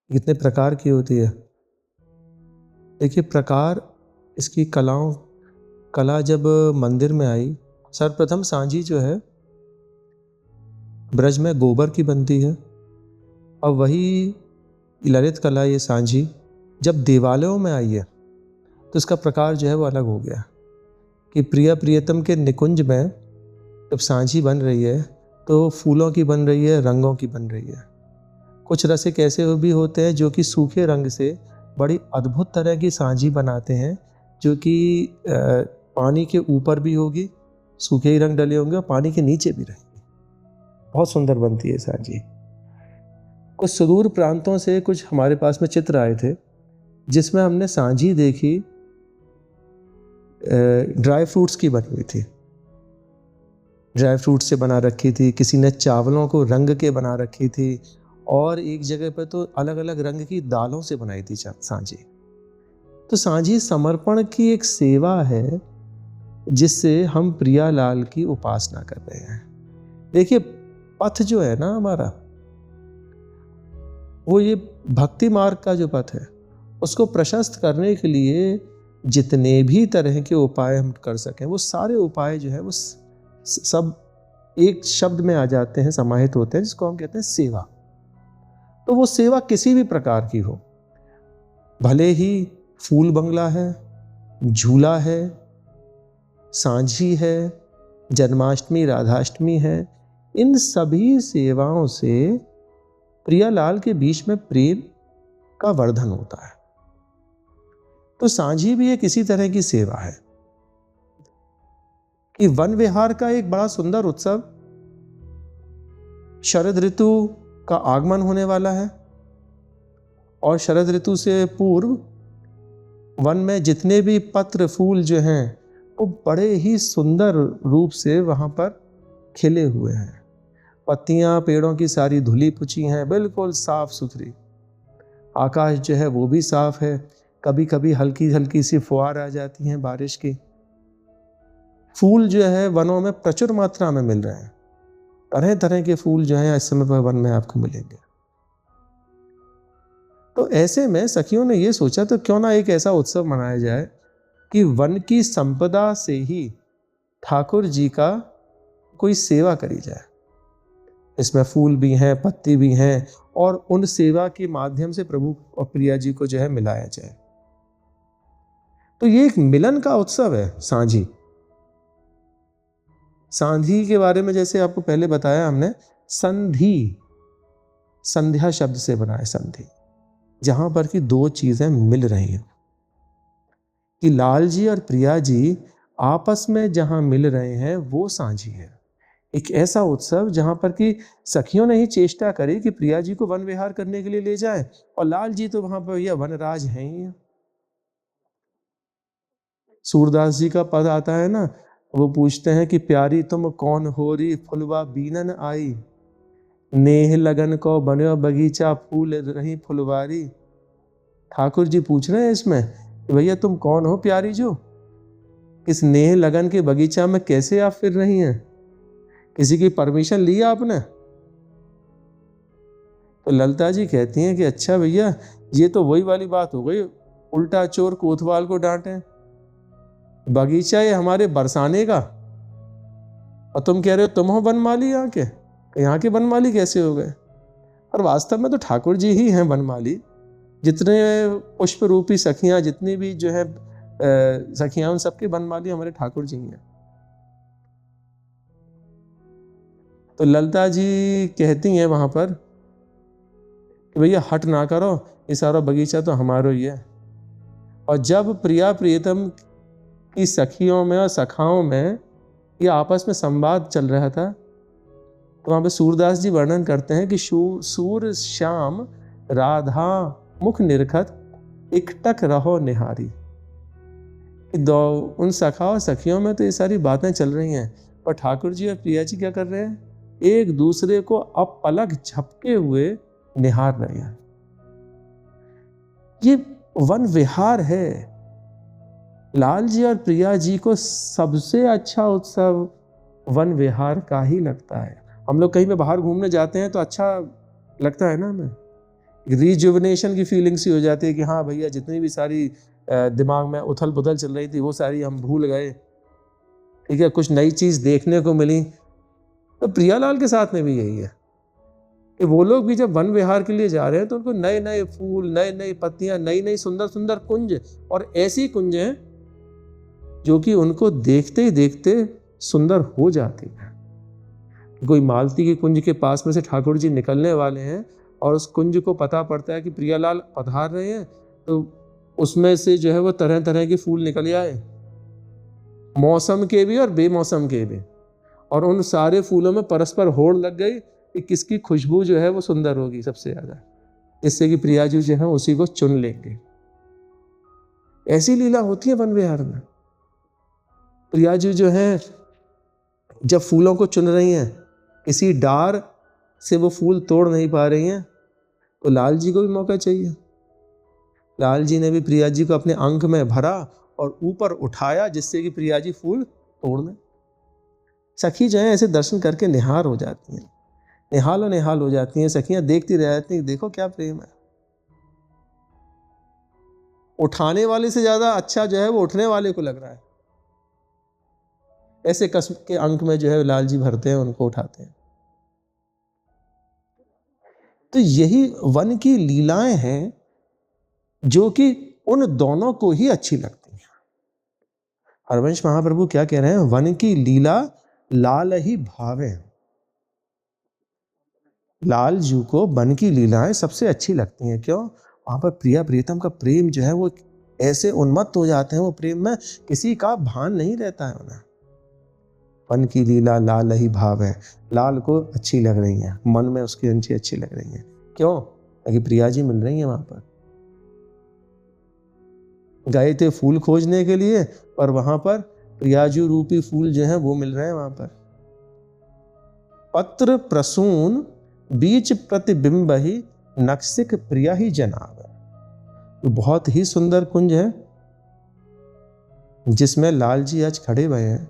कितने प्रकार की होती है। देखिए प्रकार इसकी कला जब मंदिर में आई, सर्वप्रथम सांझी जो है ब्रज में गोबर की बनती है, और वही ललित कला ये सांझी जब देवालयों में आई है तो इसका प्रकार जो है वो अलग हो गया कि प्रिय प्रियतम के निकुंज में जब सांझी बन रही है तो फूलों की बन रही है, रंगों की बन रही है। कुछ रसिक ऐसे भी होते हैं जो कि सूखे रंग से बड़ी अद्भुत तरह की सांझी बनाते हैं, जो कि पानी के ऊपर भी होगी, सूखे ही रंग डले होंगे, और पानी के नीचे भी रहेंगे। बहुत सुंदर बनती है सांझी। कुछ सुदूर प्रांतों से कुछ हमारे पास में चित्र आए थे जिसमें हमने सांझी देखी ड्राई फ्रूट्स की बनी हुई थी, ड्राई फ्रूट से बना रखी थी, किसी ने चावलों को रंग के बना रखी थी, और एक जगह पर तो अलग अलग रंग की दालों से बनाई थी सांझी। तो सांझी समर्पण की एक सेवा है जिससे हम प्रियालाल की उपासना कर रहे हैं। देखिए पथ जो है ना हमारा, वो ये भक्ति मार्ग का जो पथ है उसको प्रशस्त करने के लिए जितने भी तरह के उपाय हम कर सकें, वो सारे उपाय जो है वो सब एक शब्द में आ जाते हैं, समाहित होते हैं, जिसको हम कहते हैं सेवा। तो वो सेवा किसी भी प्रकार की हो, भले ही फूल बंगला है, झूला है, सांझी है, जन्माष्टमी राधाष्टमी है, इन सभी सेवाओं से प्रियालाल के बीच में प्रेम का वर्धन होता है। तो सांझी भी एक इसी तरह की सेवा है कि वन विहार का एक बड़ा सुंदर उत्सव, शरद ऋतु का आगमन होने वाला है, और शरद ऋतु से पूर्व वन में जितने भी पत्र फूल जो हैं वो बड़े ही सुंदर रूप से वहां पर खिले हुए हैं। पत्तियां पेड़ों की सारी धुली पुची हैं, बिल्कुल साफ सुथरी। आकाश जो है वो भी साफ है, कभी कभी हल्की हल्की सी फुहार आ जाती हैं बारिश की। फूल जो है वनों में प्रचुर मात्रा में मिल रहे हैं, तरह तरह के फूल जो हैं इस समय पर वन में आपको मिलेंगे। तो ऐसे में सखियों ने ये सोचा तो क्यों ना एक ऐसा उत्सव मनाया जाए कि वन की संपदा से ही ठाकुर जी का कोई सेवा करी जाए। इसमें फूल भी हैं, पत्ती भी हैं, और उन सेवा के माध्यम से प्रभु और प्रिया जी को जो है मिलाया जाए। तो ये एक मिलन का उत्सव है सांझी। सांझी के बारे में जैसे आपको पहले बताया हमने, संधि, संध्या शब्द से बना है संधि, जहां पर कि दो चीजें मिल रही हैं, कि लाल जी और प्रिया जी आपस में जहां मिल रहे हैं वो सांझी है। एक ऐसा उत्सव जहां पर कि सखियों ने ही चेष्टा करी कि प्रिया जी को वन विहार करने के लिए ले जाए, और लाल जी तो वहां पर यह वनराज हैं ही। सूरदास जी का पद आता है ना, वो पूछते हैं कि प्यारी तुम कौन होरी, फुलवा बीनन आई, नेह लगन को बनो बगीचा, फूल रही फुलवारी। ठाकुर जी पूछ रहे हैं इसमें कि भैया तुम कौन हो प्यारी, जो इस नेह लगन के बगीचा में कैसे आप फिर रही हैं, किसी की परमिशन ली आपने? तो ललिता जी कहती हैं कि अच्छा भैया, ये तो वही वाली बात हो गई, उल्टा चोर कोतवाल को डांटे। बगीचा ये हमारे बरसाने का, और तुम कह रहे हो तुम हो वनमाली यहाँ के? यहाँ के वनमाली कैसे हो गए? और वास्तव में तो ठाकुर जी ही हैं वनमाली। जितने पुष्प रूपी सखियां, जितनी भी जो है सखियां, उन सबके वनमाली हमारे ठाकुर जी हैं। तो ललिता जी कहती हैं वहां पर कि भैया हट ना करो, ये सारा बगीचा तो हमारा ही है। और जब प्रिया प्रियतम की सखियों में और सखाओं में ये आपस में संवाद चल रहा था, तो वहां पे सूरदास जी वर्णन करते हैं कि सूर श्याम राधा मुख निरखत, इकटक रहो निहारी। उन सखा और सखियों में तो ये सारी बातें चल रही हैं, पर ठाकुर जी और प्रिया जी क्या कर रहे हैं? एक दूसरे को अब पलक झपके हुए निहार रहे हैं। ये वन विहार है। लाल जी और प्रिया जी को सबसे अच्छा उत्सव वन विहार का ही लगता है। हम लोग कहीं पे बाहर घूमने जाते हैं तो अच्छा लगता है ना हमें, रिजुविनेशन की फीलिंग सी हो जाती है कि हाँ भैया, जितनी भी सारी दिमाग में उथल पुथल चल रही थी वो सारी हम भूल गए, ठीक है, कुछ नई चीज़ देखने को मिली। तो प्रियालाल के साथ में भी यही है कि वो लोग भी जब वन विहार के लिए जा रहे हैं तो उनको नए नए फूल, नए नई पत्तियां, नई नई सुंदर सुंदर कुंज, और ऐसी कुंज हैं जो कि उनको देखते ही देखते सुंदर हो जाती है। कोई मालती के कुंज के पास में से ठाकुर जी निकलने वाले हैं और उस कुंज को पता पड़ता है कि प्रियालाल पधार रहे हैं, तो उसमें से जो है वो तरह तरह के फूल निकल आए, मौसम के भी और बेमौसम के भी, और उन सारे फूलों में परस्पर होड़ लग गई कि किसकी खुशबू जो है वो सुंदर होगी सबसे ज्यादा, इससे कि प्रिया जी जो है उसी को चुन लेंगे। ऐसी लीला होती है वन विहार में। प्रिया जी जो है जब फूलों को चुन रही हैं, किसी डार से वो फूल तोड़ नहीं पा रही हैं, तो लाल जी को भी मौका चाहिए। लाल जी ने भी प्रिया जी को अपने अंक में भरा और ऊपर उठाया जिससे कि प्रिया जी फूल तोड़ लें। सखी जो है ऐसे दर्शन करके निहार हो जाती हैं, निहाल निहाल हो जाती हैं। सखियां देखती रह जाती हैं, देखो क्या प्रेम है। उठाने वाले से ज्यादा अच्छा जो है वो उठने वाले को लग रहा है। ऐसे कसम के अंक में जो है लाल जी भरते हैं, उनको उठाते हैं। तो यही वन की लीलाएं हैं जो कि उन दोनों को ही अच्छी लगती हैं। हरवंश महाप्रभु क्या कह रहे हैं? वन की लीला लाल ही भावे। लाल जी को वन की लीलाएं सबसे अच्छी लगती हैं। क्यों? वहां पर प्रिया प्रियतम का प्रेम जो है वो ऐसे उन्मत्त हो जाते हैं, वो प्रेम में किसी का भान नहीं रहता है उन्हें। वन की लीला लाल ही भाव है। लाल को अच्छी लग रही है, मन में उसकी अंशी अच्छी लग रही है। क्यों? क्योंकि प्रिया जी मिल रही है वहां पर। गए थे फूल खोजने के लिए, और वहां पर प्रियाजू रूपी फूल जो है वो मिल रहे हैं वहां पर। पत्र प्रसून बीच प्रतिबिंब ही नक्सिक प्रिया ही जनाब। तो बहुत ही सुंदर कुंज है जिसमें लाल जी आज खड़े हुए हैं।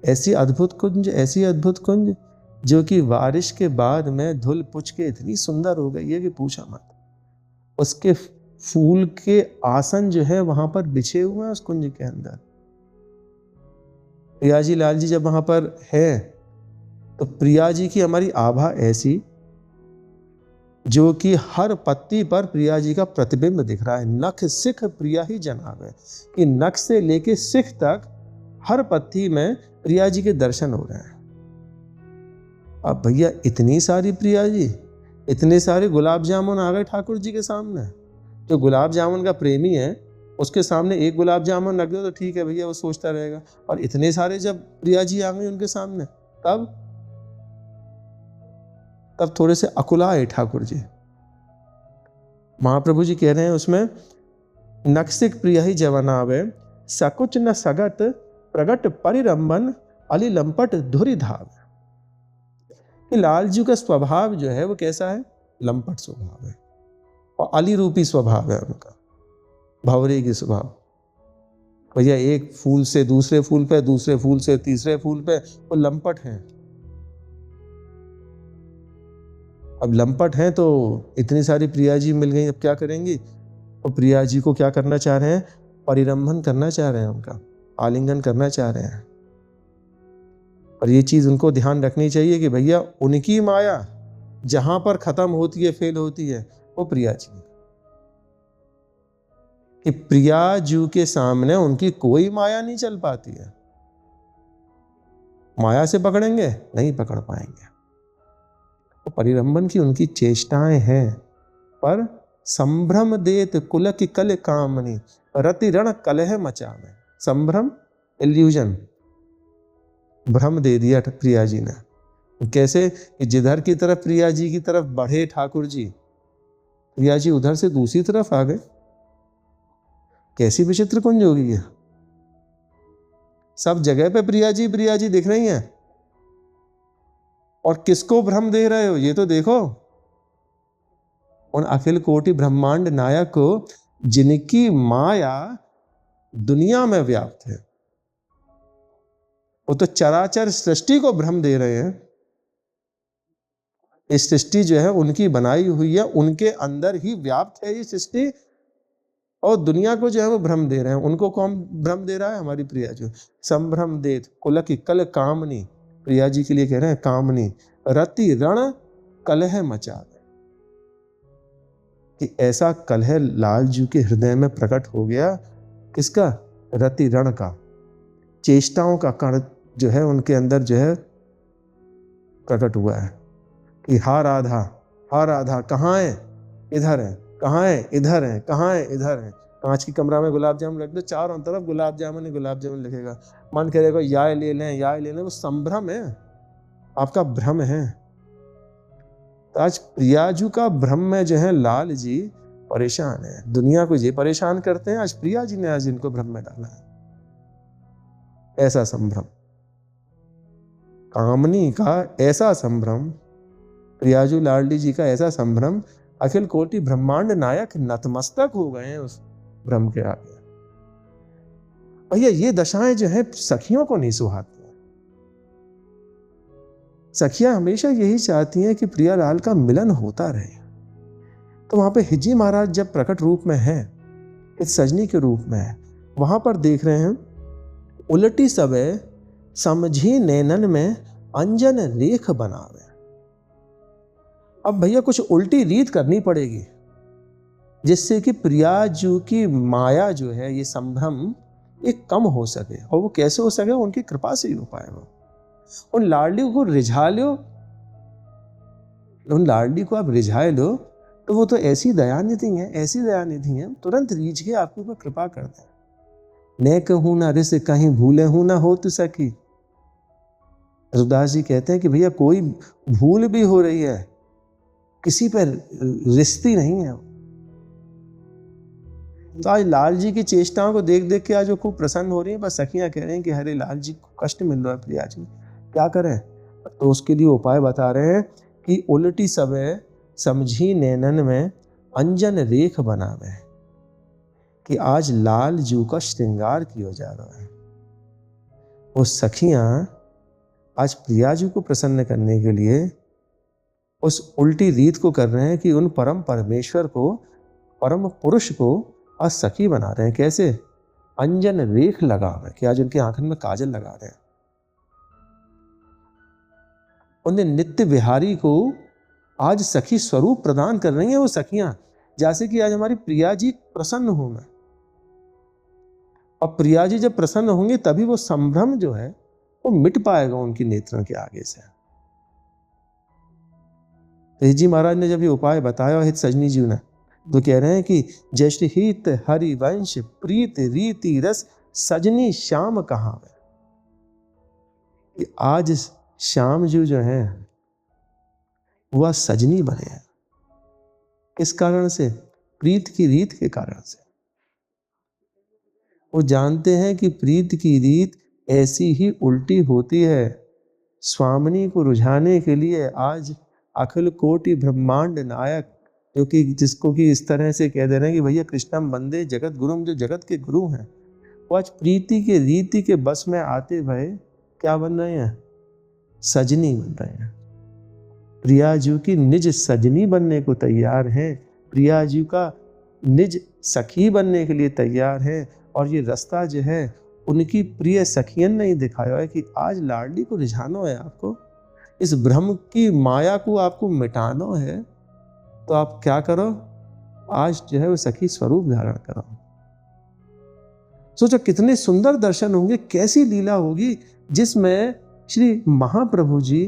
ऐसी अद्भुत कुंज, ऐसी अद्भुत कुंज जो कि बारिश के बाद में धुल पुछ के इतनी सुंदर हो गई है कि पूछा मत। उसके फूल के आसन जो है वहां पर बिछे हुए हैं उस कुंज के अंदर। प्रिया जी लाल जी जब वहां पर है तो प्रिया जी की हमारी आभा ऐसी जो कि हर पत्ती पर प्रिया जी का प्रतिबिंब दिख रहा है। नख सिख प्रिया ही जनाब है कि नख से लेके सिख तक हर पत्ती में प्रिया जी के दर्शन हो रहे हैं। अब भैया इतनी सारी प्रिया जी, इतने सारे गुलाब जामुन आ गए ठाकुर जी के सामने। जो गुलाब जामुन का प्रेमी है उसके सामने एक गुलाब जामुन रख दो तो ठीक है भैया, वो सोचता रहेगा। और इतने सारे जब प्रिया जी आ गई उनके सामने, तब थोड़े से अकुलाए ठाकुर जी। महाप्रभु जी कह रहे हैं उसमें, नक्सिक प्रिया ही जवनावे सकुच न सगट प्रगट परिरंबन अली लंपट धुरी धाव। कि लाल जी का स्वभाव जो है वो कैसा है? लंपट स्वभाव है, और अली रूपी स्वभाव है उनका, भंवरे की स्वभाव। भैया एक फूल से दूसरे फूल पे, दूसरे फूल से तीसरे फूल पे, वो लंपट हैं। अब लंपट हैं तो इतनी सारी प्रिया जी मिल गई, अब क्या करेंगी? और प्रिया जी को क्या करना चाह रहे हैं? परिरंभन करना चाह रहे हैं, उनका आलिंगन करना चाह रहे हैं। और ये चीज उनको ध्यान रखनी चाहिए कि भैया उनकी माया जहां पर खत्म होती है, फेल होती है, वो प्रिया जी। कि प्रिया जी के सामने उनकी कोई माया नहीं चल पाती है। माया से पकड़ेंगे नहीं पकड़ पाएंगे। तो परिरंभन की उनकी चेष्टाएं हैं, पर संभ्रम देत कुल की कल कामनी रति रण कलह मचावे। संभ्रम, इल्यूजन, भ्रम दे दिया प्रिया जी ने। कैसे? कि जिधर की तरफ प्रिया जी की तरफ बढ़े ठाकुर जी, प्रिया जी उधर से दूसरी तरफ आ गए। कैसी विचित्र कुंज होगी है। सब जगह पे प्रिया जी दिख रही हैं, और किसको भ्रम दे रहे हो ये तो देखो। उन अखिल कोटि ब्रह्मांड नायक को, जिनकी माया दुनिया में व्याप्त है, वो तो चराचर सृष्टि को भ्रम दे रहे हैं। ये सृष्टि जो है उनकी बनाई हुई है, उनके अंदर ही व्याप्त है ये सृष्टि, और दुनिया को जो है वो भ्रम दे रहे हैं। उनको कौन भ्रम दे रहा है? हमारी प्रिया जो संभ्रम देत कुलक कल कामनी, प्रिया जी के लिए कह रहे हैं कामनी रति रण कलह मचा, कि ऐसा कलह लाल जी के हृदय में प्रकट हो गया। किसका? रति रण का, चेष्टाओं का कण जो है उनके अंदर जो है प्रकट हुआ है कि हा राधा कहाँ है? इधर है। कहाँ है? इधर है। कहाँ है? इधर है। कांच की कमरा में गुलाब जामुन रख दो, चारों तरफ गुलाब जामुन ही गुलाब जामुन लिखेगा, मन करेगा याय ले लें। वो संभ्रम है, आपका भ्रम है। तो आज प्रियाजू का भ्रम में जो है लाल जी परेशान है। दुनिया को ये परेशान करते हैं, आज प्रिया जी ने आज इनको भ्रम में डाला है। ऐसा संभ्रम, कामनी का ऐसा संभ्रम, प्रियाजू लाडली जी का ऐसा संभ्रम, अखिल कोटि ब्रह्मांड नायक नतमस्तक हो गए हैं उस भ्रम के आगे। भैया ये दशाएं जो है सखियों को नहीं सुहाती। सखियां हमेशा यही चाहती हैं कि प्रियालाल का मिलन होता रहे। तो वहां पे हिजी महाराज जब प्रकट रूप में है, इस सजनी के रूप में है, वहां पर देख रहे हैं उलटी सबे समझी नैनन में अंजन रेख बनावे। अब भैया कुछ उल्टी रीत करनी पड़ेगी जिससे कि प्रियाजू की माया जो है, ये संभ्रम एक कम हो सके। और वो कैसे हो सके? उनकी कृपा से ही हो पाए। वो उन लाडली को रिझा लो, उन लाडली को आप रिझाए लो तो वो तो ऐसी दयानिधि है, तुरंत रीझ के आपके ऊपर कृपा कर दे। न कहूं ना रिस कहीं भूले हूं ना हो तो सकी। रघुदास जी कहते हैं कि भैया कोई भूल भी हो रही है, किसी पर रिश्ती नहीं है। तो आज लाल जी की चेष्टाओं को देख देख के आज वो खूब प्रसन्न हो रही है। बस सखियां कह रही हैं कि हरे लाल जी को कष्ट मिल रहा है, प्रिया जी क्या करें? तो उसके लिए उपाय बता रहे हैं कि उल्टी सबे समझी नैनन में अंजन रेख बनावे, कि आज लाल जू का श्रृंगार किया जा रहा है। वो सखियां आज प्रिया जी को प्रसन्न करने के लिए उस उल्टी रीत को कर रहे हैं कि उन परम परमेश्वर को, परम पुरुष को आज सखी बना रहे हैं। कैसे? अंजन रेख लगा रहे हैं, कि आज उनकी आंखन में काजल लगा रहे हैं। उन्हें नित्य विहारी को आज सखी स्वरूप प्रदान कर रही हैं वो सखियां, जैसे कि आज हमारी प्रिया जी प्रसन्न हो मैं। और प्रिया जी जब प्रसन्न होंगे तभी वो संभ्रम जो है वो मिट पाएगा उनकी नेत्रों के आगे से। तो जी महाराज ने जब ये उपाय बताया हित सजनी जी ने, तो कह रहे हैं कि जय श्री हित हरिवंश प्रीत रीति रस सजनी श्याम कहावे। आज श्याम जी जो है वह सजनी बने हैं। किस कारण से? प्रीत की रीत के कारण से। वो जानते हैं कि प्रीत की रीत ऐसी ही उल्टी होती है। स्वामिनी को रुझाने के लिए आज अखिल कोटि ब्रह्मांड नायक, जो कि जिसको कि इस तरह से कह दे रहे हैं कि भैया कृष्णम वंदे जगत गुरुम, जो जगत के गुरु हैं, वो आज प्रीति के रीति के बस में आते हुए क्या बन रहे हैं? सजनी बन रहे हैं। प्रिया जी की निज सजनी बनने को तैयार हैं, प्रिया जी का निज सखी बनने के लिए तैयार है। और ये रास्ता जो है उनकी प्रिय सखियन ने ही दिखाया है कि आज लाडली को रिझाना है, आपको इस भ्रम की माया को आपको मिटाना है। तो आप क्या करो? आज जो है वो सखी स्वरूप धारण करो। सोचो कितने सुंदर दर्शन होंगे, कैसी लीला होगी जिसमें श्री महाप्रभु जी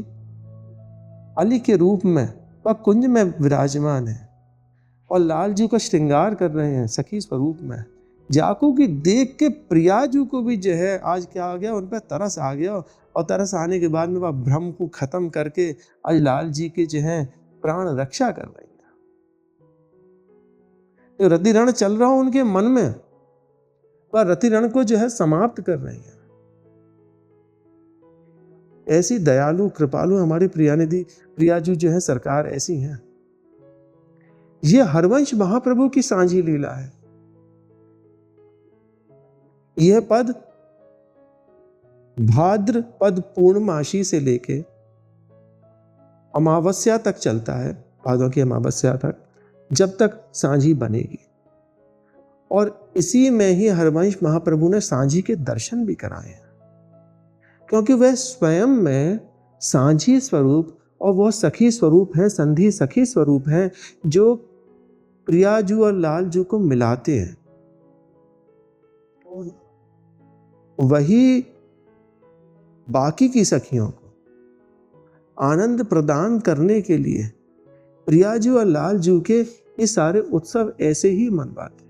अली के रूप में वह कुंज में विराजमान है और लाल जी का श्रृंगार कर रहे हैं सखी स्वरूप में। जाको की देख के प्रियाजू को भी जो है आज क्या आ गया, उन पर तरस आ गया। और तरस आने के बाद में वह भ्रम को खत्म करके आज लाल जी के जो है प्राण रक्षा कर रही है। तो रतिरण चल रहा हो उनके मन में, वह रतिरण को जो है समाप्त कर रही है। ऐसी दयालु कृपालु हमारी प्रियानिधि प्रियाजू जो है सरकार ऐसी है। ये हरवंश महाप्रभु की सांझी लीला है। यह पद भाद्र पद पूर्णमासी से लेके अमावस्या तक चलता है, भादों की अमावस्या तक, जब तक सांझी बनेगी। और इसी में ही हरवंश महाप्रभु ने सांझी के दर्शन भी कराए हैं, क्योंकि वह स्वयं में सांझी स्वरूप और वह सखी स्वरूप है, संधि सखी स्वरूप है, जो प्रियाजू और लालजू को मिलाते हैं। वही बाकी की सखियों को आनंद प्रदान करने के लिए प्रियाजू और लालजू के ये सारे उत्सव ऐसे ही मनवाते हैं।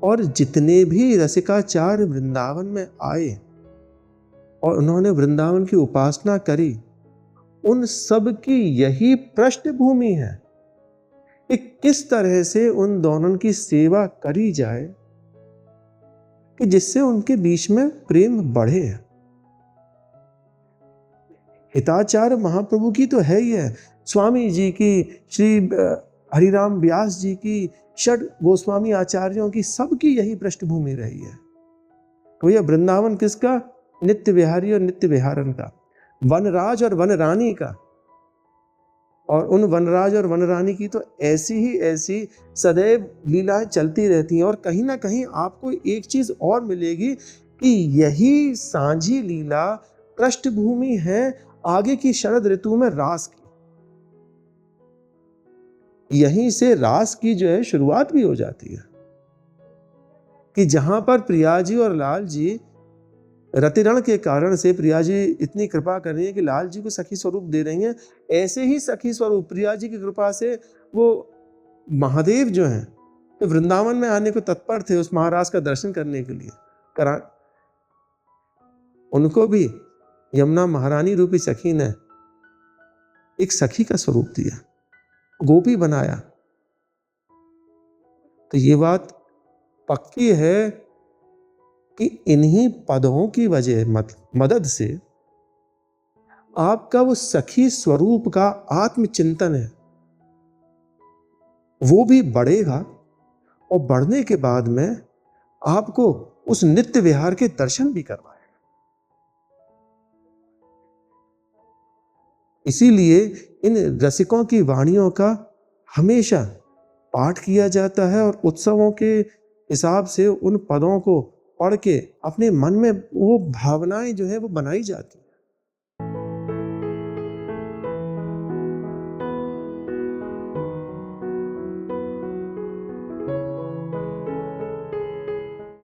और जितने भी रसिकाचार्य वृंदावन में आए और उन्होंने वृंदावन की उपासना करी, उन सब की यही पृष्ठभूमि है कि किस तरह से उन दोनों की सेवा करी जाए कि जिससे उनके बीच में प्रेम बढ़े। हिताचार्य महाप्रभु की तो है ही है, स्वामी जी की, श्री हरिराम व्यास जी की, षड गोस्वामी आचार्यों की, सबकी यही पृष्ठभूमि रही है। तो यह वृंदावन किसका? नित्य विहारी और नित्य विहारन का, वनराज और वनरानी का। और उन वनराज और वनरानी की तो ऐसी ही ऐसी सदैव लीलाएं चलती रहती हैं। और कहीं ना कहीं आपको एक चीज और मिलेगी कि यही सांझी लीला पृष्ठभूमि है आगे की शरद ऋतु में रास की। यहीं से रास की जो है शुरुआत भी हो जाती है, कि जहां पर प्रिया जी और लाल जी रतिरण के कारण से प्रिया जी इतनी कृपा कर रही है कि लाल जी को सखी स्वरूप दे रही हैं, ऐसे ही सखी स्वरूप प्रिया जी की कृपा से वो महादेव जो हैं तो वृंदावन में आने को तत्पर थे उस महाराज का दर्शन करने के लिए। उनको भी यमुना महारानी रूपी सखी ने एक सखी का स्वरूप दिया, गोपी बनाया। तो ये बात पक्की है कि इन्हीं पदों की वजह मदद से आपका वो सखी स्वरूप का आत्मचिंतन है वो भी बढ़ेगा, और बढ़ने के बाद में आपको उस नित्य विहार के दर्शन भी करवाएगा। इसीलिए इन रसिकों की वाणियों का हमेशा पाठ किया जाता है और उत्सवों के हिसाब से उन पदों को पढ़ के अपने मन में वो भावनाएं जो है वो बनाई जाती।